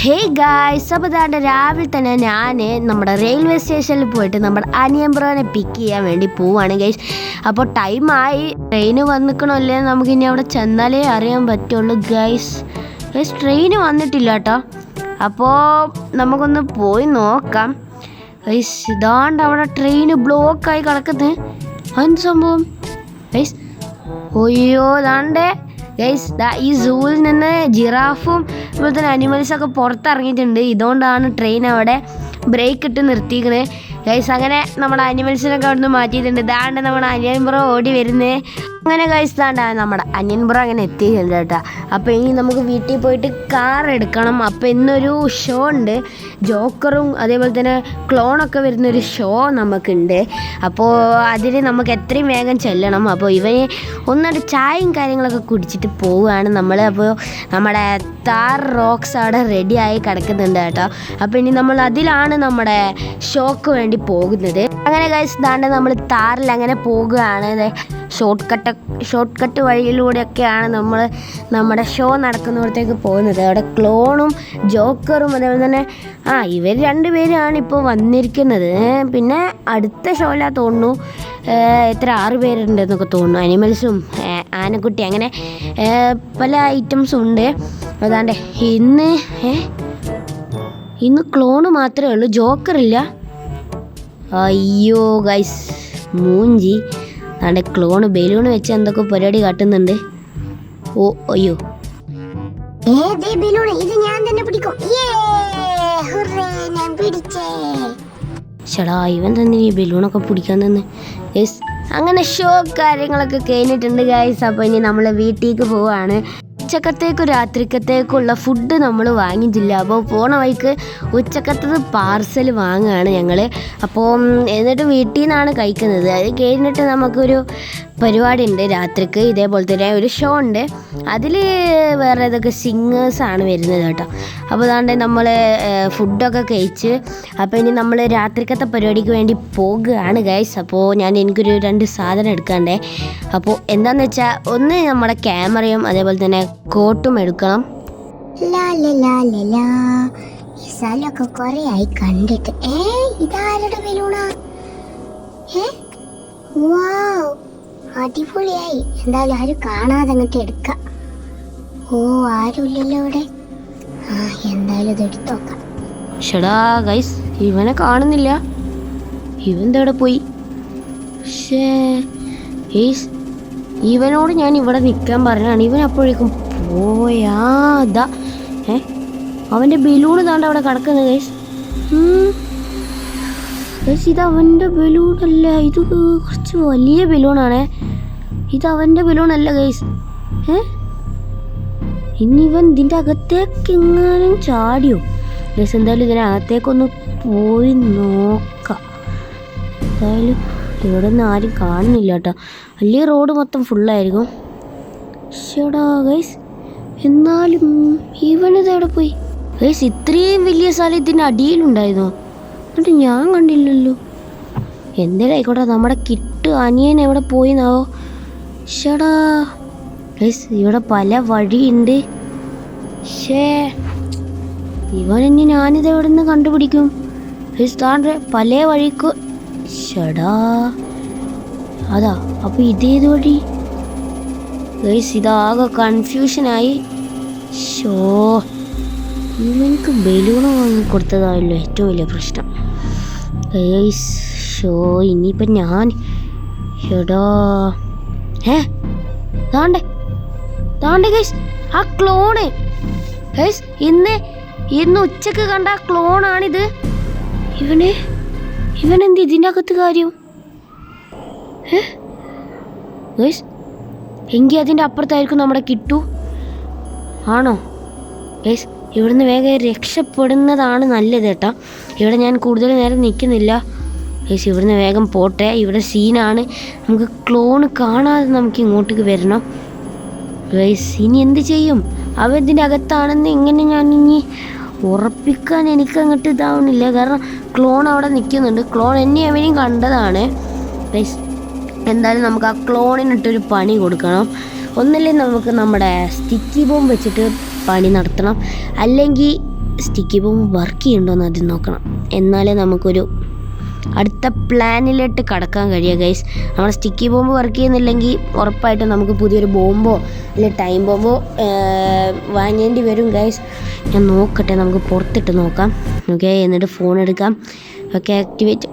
Hey guys, അപ്പോൾ ദാണ്ടെ രാവിലെ തന്നെ ഞാൻ നമ്മുടെ റെയിൽവേ സ്റ്റേഷനിൽ പോയിട്ട് നമ്മുടെ അനിയൻ ബ്രോനെ പിക്ക് ചെയ്യാൻ വേണ്ടി പോവുകയാണ് ഗൈസ്. അപ്പോൾ ടൈമായി, ട്രെയിന് വന്നിക്കണമല്ലേ നമുക്കിനി അവിടെ ചെന്നാലേ അറിയാൻ പറ്റുള്ളൂ ഗൈസ്. ട്രെയിന് വന്നിട്ടില്ല കേട്ടോ. അപ്പോൾ നമുക്കൊന്ന് പോയി നോക്കാം ഗൈസ്. ഇതാണ്ട് അവിടെ ട്രെയിന് ബ്ലോക്കായി കിടക്കുന്നത്. എന്ത് സംഭവം ഗൈസ്? ഒയ്യോ ദാണ്ടേ ഗൈസ്, ഈ സൂവിൽ നിന്ന് ജിറാഫും അതുപോലെ തന്നെ അനിമൽസൊക്കെ പുറത്തിറങ്ങിയിട്ടുണ്ട്. ഇതുകൊണ്ടാണ് ട്രെയിൻ അവിടെ ബ്രേക്ക് ഇട്ട് നിർത്തിയിരിക്കുന്നത് ഗൈസ്. അങ്ങനെ നമ്മുടെ അനിമൽസിനൊക്കെ അവിടെ നിന്ന് മാറ്റിയിട്ടുണ്ട്. ഇതാണ്ട് നമ്മുടെ അനിയൻ ബ്രോ ഓടി വരുന്നത്. അങ്ങനെ ഗൈസ് താണ്ട നമ്മുടെ അനിയൻ ബ്രോ അങ്ങനെ എത്തിയിട്ടുണ്ട് കേട്ടോ. അപ്പോൾ ഇനി നമുക്ക് വീട്ടിൽ പോയിട്ട് കാർ എടുക്കണം. അപ്പോൾ ഇന്നൊരു ഷോ ഉണ്ട്, ജോക്കറും അതേപോലെ തന്നെ ക്ലോണൊക്കെ വരുന്നൊരു ഷോ നമുക്കുണ്ട്. അപ്പോൾ അതിന് നമുക്ക് എത്രയും വേഗം ചെല്ലണം. അപ്പോൾ ഇവന് ഒന്നൊരു ചായയും കാര്യങ്ങളൊക്കെ കുടിച്ചിട്ട് പോവുകയാണ് നമ്മൾ. അപ്പോൾ നമ്മുടെ താർ റോക്സ് അവിടെ റെഡിയായി കിടക്കുന്നുണ്ട് കേട്ടോ. അപ്പോൾ ഇനി നമ്മൾ അതിലാണ് നമ്മുടെ ഷോക്ക് വേണ്ടി പോകുന്നത്. അങ്ങനെ ഗൈസ് ദാണ്ട് നമ്മൾ താറിൽ അങ്ങനെ പോകുകയാണ്. ഷോർട്ട് കട്ട് വഴിയിലൂടെയൊക്കെയാണ് നമ്മൾ നമ്മുടെ ഷോ നടക്കുന്നിടത്തേക്ക് പോകുന്നത്. അവിടെ ക്ലോണും ജോക്കറും അതേപോലെ തന്നെ ഇവർ രണ്ടുപേരാണ് ഇപ്പോൾ വന്നിരിക്കുന്നത്. പിന്നെ അടുത്ത ഷോയിലാ തോന്നുന്നു എത്ര 6 പേരുണ്ടെന്നൊക്കെ തോന്നുന്നു. അനിമൽസും ആനക്കുട്ടി അങ്ങനെ പല ഐറ്റംസും ഉണ്ട്. അതാണ്ട് ഇന്ന് ക്ലോണ് മാത്രമേ ഉള്ളൂ, ജോക്കറില്ല. അയ്യോ ഗൈസ്, മൂഞ്ചി. അതാണ്ട് ക്ലോണ് ബലൂണ് വെച്ച് എന്തൊക്കെ പരിപാടി കാട്ടുന്നുണ്ട്. ഓ അയ്യോ, ചേടാ ഇവൻ തന്നെ ഈ ബലൂണൊക്കെ പിടിക്കാൻ തന്നെ. യെസ്, അങ്ങനെ ഷോ കാര്യങ്ങളൊക്കെ കഴിഞ്ഞിട്ടുണ്ട് ഗൈസ്. അപ്പോൾ ഇനി നമ്മൾ വീട്ടിലേക്ക് പോവാണ്. ഉച്ചക്കത്തേക്കും രാത്രിക്കത്തേക്കുള്ള ഫുഡ് നമ്മൾ വാങ്ങിയിട്ടില്ല. അപ്പോൾ പോണ വഴിക്ക് ഉച്ചക്കത്തത് പാർസൽ വാങ്ങുകയാണ് ഞങ്ങൾ. അപ്പോൾ എന്നിട്ട് വീട്ടിൽ നിന്നാണ് കഴിക്കുന്നത്. അത് കഴിഞ്ഞിട്ട് നമുക്കൊരു പരിപാടി ഉണ്ട് രാത്രിക്ക്. ഇതേപോലെ തന്നെ ഒരു ഷോ ഉണ്ട്. അതിൽ വേറെ ഏതൊക്കെ സിംഗേഴ്സാണ് വരുന്നത് കേട്ടോ. അപ്പോൾ അതാണ്ട് നമ്മൾ ഫുഡൊക്കെ കഴിച്ച് അപ്പോൾ ഇനി നമ്മൾ രാത്രിക്കത്തെ പരിപാടിക്ക് വേണ്ടി പോകുകയാണ് ഗൈസ്. അപ്പോൾ എനിക്കൊരു 2 സാധനം എടുക്കണ്ടേ. അപ്പോൾ എന്താണെന്ന് വെച്ചാൽ ഒന്ന് നമ്മുടെ ക്യാമറയും അതേപോലെ തന്നെ കോട്ടും എടുക്കണം. ഈ സ്ഥലമൊക്കെ കുറേ ആയി കണ്ടിട്ട്. ഇതാരുടെ ബലൂണാ? അടിപൊളിയായി. എന്തായാലും ആരും കാണാതെ അങ്ങോട്ട് എടുക്കാം. ആരുമില്ലല്ലോ ഇവിടെ. എന്തായാലും ഇത് എടുത്തു നോക്കാം. ഷടാ ഗൈസ്, ഇവനെ കാണുന്നില്ല. ഇവനെവിടെ പോയി? ഇവനോട് ഞാൻ ഇവിടെ നിൽക്കാൻ പറഞ്ഞാണ്. ഇവൻ അപ്പോഴേക്കും പോയാതാ. അവൻ്റെ ബലൂണ് താണ്ട് അവിടെ കിടക്കുന്നത് ഗൈസ്. ഇത് അവൻ്റെ ബലൂണല്ല, ഇത് കുറച്ച് വലിയ ബലൂണാണേ. ഇത് അവൻ്റെ ബലൂണല്ല ഗൈസ്. ഇനിവൻ ഇതിൻ്റെ അകത്തേക്ക് എങ്ങാനും ചാടിയോ ഗൈസ്? എന്തായാലും ഇതിനകത്തേക്കൊന്ന് പോയി നോക്കാം. എന്തായാലും ഇവിടെ നിന്ന് ആരും കാണുന്നില്ല കേട്ടോ. വലിയ റോഡ് മൊത്തം ഫുള്ളായിരിക്കും. ശടാ ഗൈസ്, എന്നാലും ഇവനിതെവിടെ പോയി ഗൈസ്? ഇത്രയും വലിയ സ്ഥലം ഇതിൻ്റെ അടിയിലുണ്ടായിരുന്നു, എന്നിട്ട് ഞാൻ കണ്ടില്ലല്ലോ. എന്തേലും ആയിക്കോട്ടെ, നമ്മുടെ കിട്ട് അനിയൻ എവിടെ പോയിന്നാവോ? ഷടാ ഗൈസ്, ഇവിടെ പല വഴിയുണ്ട്. ഇവനെന്നെ ഞാനിത് എവിടെ നിന്ന് കണ്ടുപിടിക്കും ഗൈസ്? താണ്ടെ പല വഴിക്ക്. ഷടാ അതാ. അപ്പോൾ ഇതേത് വഴി ഗൈസ്? ഇതാകെ കൺഫ്യൂഷനായി. ഇവനിക്ക് ബലൂണ് വാങ്ങി കൊടുത്തതായല്ലോ ഏറ്റവും വലിയ പ്രശ്നം ഗൈസ്. ഇനിയിപ്പം ഞാൻ എടാ താണ്ടെ ഗൈസ്, ആ ക്ലോണ് ഗൈസ്. ഇന്ന് ഉച്ചക്ക് കണ്ട ആ ക്ലോണാണിത്. ഇവനെന്ത് ഇതിൻ്റെ അകത്ത് കാര്യം ഗൈസ്? എങ്കിൽ അതിൻ്റെ അപ്പുറത്തായിരിക്കും നമ്മുടെ കിട്ടു. ആണോ ഗൈസ്? ഇവിടുന്ന് വേഗം രക്ഷപ്പെടുന്നതാണ് നല്ലത് കേട്ടോ. ഇവിടെ ഞാൻ കൂടുതൽ നേരം നിൽക്കുന്നില്ല ഗൈസ്. ഇവിടുന്ന് വേഗം പോട്ടെ, ഇവിടെ സീനാണ്. നമുക്ക് ക്ലോണ് കാണാതെ നമുക്ക് ഇങ്ങോട്ടേക്ക് വരണം ഗൈസ്. ഇനി എന്ത് ചെയ്യും? അവൻ ഇതിൻ്റെ അകത്താണെന്ന് എങ്ങനെ ഞാൻ ഇനി ഉറപ്പിക്കാൻ എനിക്കങ്ങോട്ട് ഇതാവണില്ല. കാരണം ക്ലോൺ അവിടെ നിൽക്കുന്നുണ്ട്. ക്ലോൺ എന്നെ അവനെയും കണ്ടതാണ് ഗൈസ്. എന്തായാലും നമുക്ക് ആ ക്ലോണിനിട്ടൊരു പണി കൊടുക്കണം. ഒന്നില്ലെങ്കിൽ നമുക്ക് നമ്മുടെ സ്റ്റിക്കി ബോംബ് വെച്ചിട്ട് പണി നടത്തണം, അല്ലെങ്കിൽ സ്റ്റിക്കി ബോംബ് വർക്ക് ചെയ്യുന്നുണ്ടോയെന്ന് ആദ്യം നോക്കണം. എന്നാലേ നമുക്കൊരു അടുത്ത പ്ലാനിലോട്ട് കടക്കാൻ കഴിയുക ഗൈസ്. നമ്മുടെ സ്റ്റിക്കി ബോംബ് വർക്ക് ചെയ്യുന്നില്ലെങ്കിൽ ഉറപ്പായിട്ടും നമുക്ക് പുതിയൊരു ബോംബോ അല്ലെങ്കിൽ ടൈം ബോംബോ വാങ്ങേണ്ടി വരും ഗൈസ്. ഞാൻ നോക്കട്ടെ, നമുക്ക് പുറത്തിട്ട് നോക്കാം. ഓക്കെ, എന്നിട്ട് ഫോൺ എടുക്കാം. Okay, activate.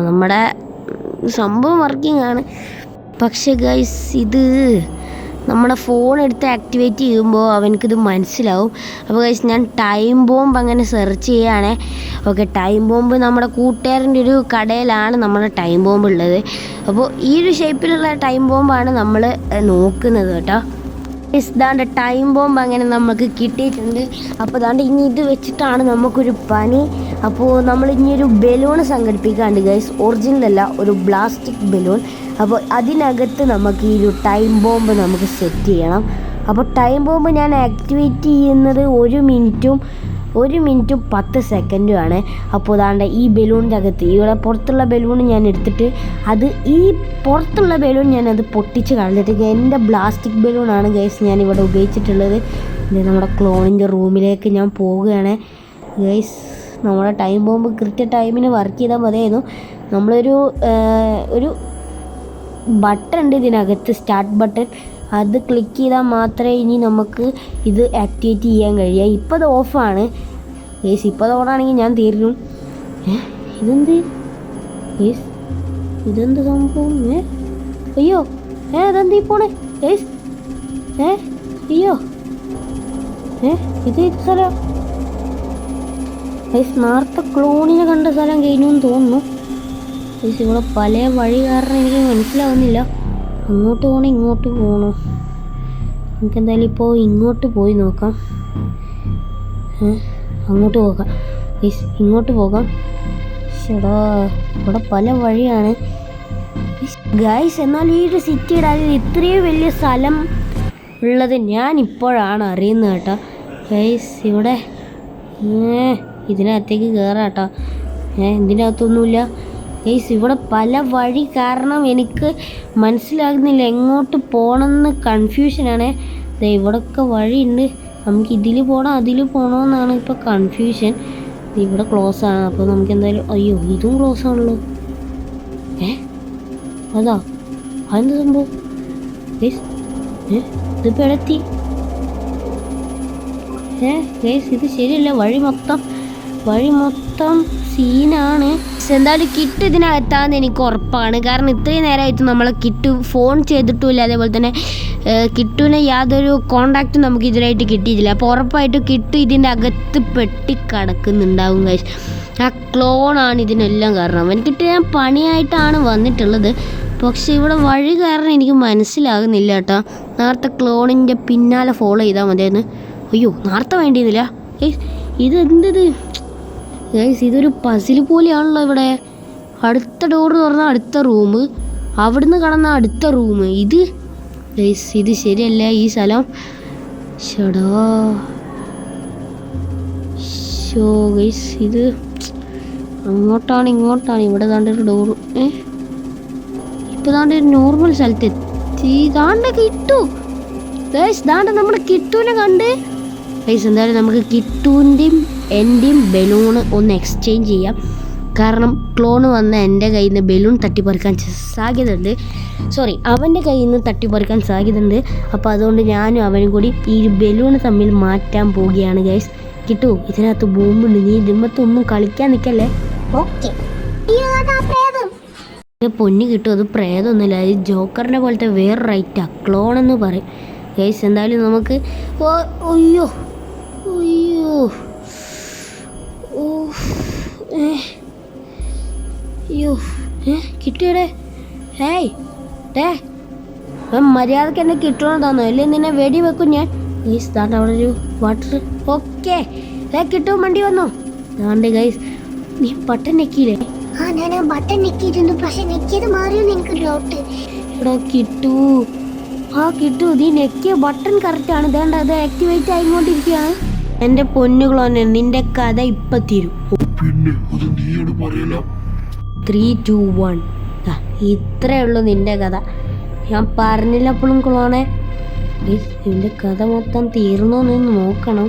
നമ്മുടെ സംഭവം വർക്കിംഗ് ആണ്. പക്ഷേ ഗൈസ്, ഇത് നമ്മുടെ ഫോൺ എടുത്ത് ആക്ടിവേറ്റ് ചെയ്യുമ്പോൾ അവനക്കിത് മനസ്സിലാവും. അപ്പോൾ ഗൈസ്, ഞാൻ ടൈം ബോംബ് അങ്ങനെ സെർച്ച് ചെയ്യുകയാണേ. ഓക്കെ, ടൈം ബോംബ് നമ്മുടെ കൂട്ടുകാരൻ്റെ ഒരു കടയിലാണ് നമ്മുടെ ടൈം ബോംബ് ഉള്ളത്. അപ്പോൾ ഈ ഒരു ഷേപ്പിലുള്ള ടൈം ബോംബാണ് നമ്മൾ നോക്കുന്നത് കേട്ടോ. ദാണ്ട് ടൈം ബോംബ് അങ്ങനെ നമുക്ക് കിട്ടിയിട്ടുണ്ട്. അപ്പോൾ ദാണ്ട് ഇനി ഇത് വെച്ചിട്ടാണ് നമുക്കൊരു പണി. അപ്പോൾ നമ്മൾ ഇനി ഒരു ബലൂൺ സംഘടിപ്പിക്കാണ്ട് ഗൈസ്. ഒറിജിനലല്ല, ഒരു പ്ലാസ്റ്റിക് ബലൂൺ. അപ്പോൾ അതിനകത്ത് നമുക്ക് ഈ ഒരു ടൈം ബോംബ് നമുക്ക് സെറ്റ് ചെയ്യണം. അപ്പോൾ ടൈം ബോംബ് ഞാൻ ആക്ടിവേറ്റ് ചെയ്യുന്നത് 1 മിനിറ്റും 10 സെക്കൻഡുമാണ്. അപ്പോൾ അതാണ്ട് ഈ ബലൂണിൻ്റെ അകത്ത് ഇവിടെ പുറത്തുള്ള ബലൂൺ ഞാൻ എടുത്തിട്ട് ഈ പുറത്തുള്ള ബലൂൺ ഞാനത് പൊട്ടിച്ച് കളഞ്ഞിട്ട് എൻ്റെ പ്ലാസ്റ്റിക് ബലൂണാണ് ഗൈസ് ഞാനിവിടെ ഉപയോഗിച്ചിട്ടുള്ളത്. ഇത് നമ്മുടെ ക്ലോണിൻ്റെ റൂമിലേക്ക് ഞാൻ പോവുകയാണ് ഗൈസ്. നമ്മുടെ ടൈം ബോംബ് കൃത്യ ടൈമിന് വർക്ക് ചെയ്താൽ മതിയായിരുന്നു. നമ്മളൊരു ബട്ടൺ ഉണ്ട് ഇതിനകത്ത്, സ്റ്റാർട്ട് ബട്ടൺ. അത് ക്ലിക്ക് ചെയ്താൽ മാത്രമേ ഇനി നമുക്ക് ഇത് ആക്ടിവേറ്റ് ചെയ്യാൻ കഴിയുക. ഇപ്പോൾ അത് ഓഫാണ് ഗൈസ്. ഇപ്പോൾ അത് ഓണാണെങ്കിൽ ഞാൻ തീർന്നു. ഇതെന്ത് ഗൈസ്, ഇതെന്ത് സംഭവം? അയ്യോ ഇതെന്ത് ഈ പോണേ ഗൈസ്? അയ്യോ ഇത് സ്ഥലം ഗൈസ്. നേരത്തെ ക്ലോണിനെ കണ്ട സ്ഥലം കഴിഞ്ഞു എന്ന് തോന്നുന്നു ഗൈസ്. ഇവിടെ പല വഴി കാരണം എനിക്ക് മനസ്സിലാവുന്നില്ല. അങ്ങോട്ട് പോകണോ ഇങ്ങോട്ട് പോകണോ? നമുക്കെന്തായാലും ഇപ്പോൾ ഇങ്ങോട്ട് പോയി നോക്കാം. അങ്ങോട്ട് പോകാം ഗൈസ്, ഇങ്ങോട്ട് പോകാം. ചേടാ, ഇവിടെ പല വഴിയാണ് ഗൈസ്. എന്നാൽ ഈ ഒരു സിറ്റിയുടെ അതിൽ ഇത്രയും വലിയ സ്ഥലം ഉള്ളത് ഞാൻ ഇപ്പോഴാണ് അറിയുന്നത് കേട്ടോ ഗൈസ്. ഇവിടെ ഇതിനകത്തേക്ക് കയറാം കേട്ടോ. ഇതിനകത്തൊന്നുമില്ല ഗൈസ്. ഇവിടെ പല വഴി കാരണം എനിക്ക് മനസ്സിലാകുന്നില്ല എങ്ങോട്ട് പോകണമെന്ന് കൺഫ്യൂഷനാണ്. ഇവിടെയൊക്കെ വഴിയുണ്ട്. നമുക്ക് ഇതിൽ പോകണം അതിൽ പോകണമെന്നാണ് ഇപ്പോൾ കൺഫ്യൂഷൻ. ഇവിടെ ക്ലോസ് ആണ്. അപ്പോൾ നമുക്ക് എന്തായാലും അയ്യോ ഇതും ക്ലോസ് ആണല്ലോ. അതാ അതെന്ത് സംഭവം ഗൈസ്? ഇതിപ്പോൾ എടത്തി ഗൈസ്. ഇത് ശരിയല്ല. വഴി മൊത്തം സീനാണ്. എന്തായാലും കിറ്റ് ഇതിനകത്താന്ന് എനിക്ക് ഉറപ്പാണ്. കാരണം ഇത്രയും നേരമായിട്ട് നമ്മളെ കിറ്റ് ഫോൺ ചെയ്തിട്ടുമില്ല. അതേപോലെ തന്നെ കിറ്റുവിനെ യാതൊരു കോണ്ടാക്റ്റും നമുക്ക് ഇതിനായിട്ട് കിട്ടിയിട്ടില്ല. അപ്പോൾ ഉറപ്പായിട്ട് കിറ്റ് ഇതിൻ്റെ അകത്ത് പെട്ടിക്കിടക്കുന്നുണ്ടാവും ഗൈസ്. ആ ക്ലോണാണ് ഇതിനെല്ലാം കാരണം. എനിക്കിട്ട് ഞാൻ പണിയായിട്ടാണ് വന്നിട്ടുള്ളത്. പക്ഷെ ഇവിടെ വഴി കാരണം എനിക്ക് മനസ്സിലാകുന്നില്ല കേട്ടോ. നേരത്തെ ക്ലോണിൻ്റെ പിന്നാലെ ഫോളോ ചെയ്താൽ മതിയായിരുന്നു. അയ്യോ നേരത്തെ വേണ്ടിയിരുന്നില്ല ഗൈസ്. ഇതെന്തത് ഗൈസ്? ഇതൊരു പസിൽ പോലെയാണല്ലോ. ഇവിടെ അടുത്ത ഡോറ് തുറന്നാൽ അടുത്ത റൂം, അവിടുന്ന് കടന്ന അടുത്ത റൂം. ഇത് ഗൈസ് ഇത് ശരിയല്ല ഈ സ്ഥലം. ഷടാ ഷോ ഗൈസ്, ഇത് അങ്ങോട്ടാണ് ഇങ്ങോട്ടാണ്. ഇവിടെ താണ്ടൊരു ഡോറ്. ഇപ്പോൾ താണ്ട ഒരു നോർമൽ സ്ഥലത്ത് എത്തി. താണ്ട കിട്ടു ഗൈസ്. താണ്ട നമ്മുടെ കിട്ടുവിനെ കണ്ട് ഗൈസ്. എന്തായാലും നമുക്ക് കിട്ടുവിൻ്റെയും എൻ്റെയും ബലൂണ് ഒന്ന് എക്സ്ചേഞ്ച് ചെയ്യാം. കാരണം ക്ലോണ് വന്ന എൻ്റെ കയ്യിൽ നിന്ന് ബലൂൺ തട്ടിപ്പറിക്കാൻ സാധ്യതയുണ്ട്. അവൻ്റെ കയ്യിൽ നിന്ന് തട്ടിപ്പറിക്കാൻ സാധ്യതയുണ്ട്. അപ്പോൾ അതുകൊണ്ട് ഞാനും അവനും കൂടി ഈ ബലൂൺ തമ്മിൽ മാറ്റാൻ പോവുകയാണ് ഗൈസ്. കിട്ടു, ഇതിനകത്ത് ബോംബുണ്ട്. നീ ഇതിമത്തൊന്നും കളിക്കാൻ നിൽക്കല്ലേ. ഓക്കെ. പൊന്നി കിട്ടും. അത് പ്രേതമൊന്നുമില്ല. അത് ജോക്കറിനെ പോലത്തെ വേറെ റൈറ്റാ, ക്ലോൺ എന്ന് പറയും ഗൈസ്. എന്തായാലും നമുക്ക് അയ്യോ കിട്ടിയടേ. മര്യാദക്ക് എന്നെ കിട്ടണതാന്നോ? അല്ലേ നിന്നെ വെടി വെക്കും ഞാൻ. ഗൈസ് ദാണ്ട് അവിടെ ഒരു വാട്ടർ. ഓക്കെ കിട്ടും. വണ്ടി വന്നോ? ദാണ്ട് ഗൈസ്. നീ ബട്ടൺ നെക്കിയില്ലേ? ഞാൻ ബട്ടൺ നെക്കിയിട്ടുണ്ട്. പക്ഷെ നെക്കിയത് മാറിയെന്ന് എനിക്ക് ഡൗട്ട്. ഇവിടെ കിട്ടു. കിട്ടു, നീ നെക്കിയ ബട്ടൺ കറക്റ്റാണ്. വേണ്ട, അത് ആക്ടിവേറ്റ് ആയിക്കൊണ്ടിരിക്കുകയാണ്. എൻ്റെ പൊന്നുകളോനെ, നിന്റെ കഥ ഇപ്പം തീരും. 3, 2, 1. ഇത്രയേ ഉള്ളൂ നിന്റെ കഥ. ഞാൻ പറഞ്ഞില്ല എപ്പോഴും ക്ലോണെ. ഇതിൻ്റെ കഥ മൊത്തം തീർന്നോന്ന് നോക്കണം.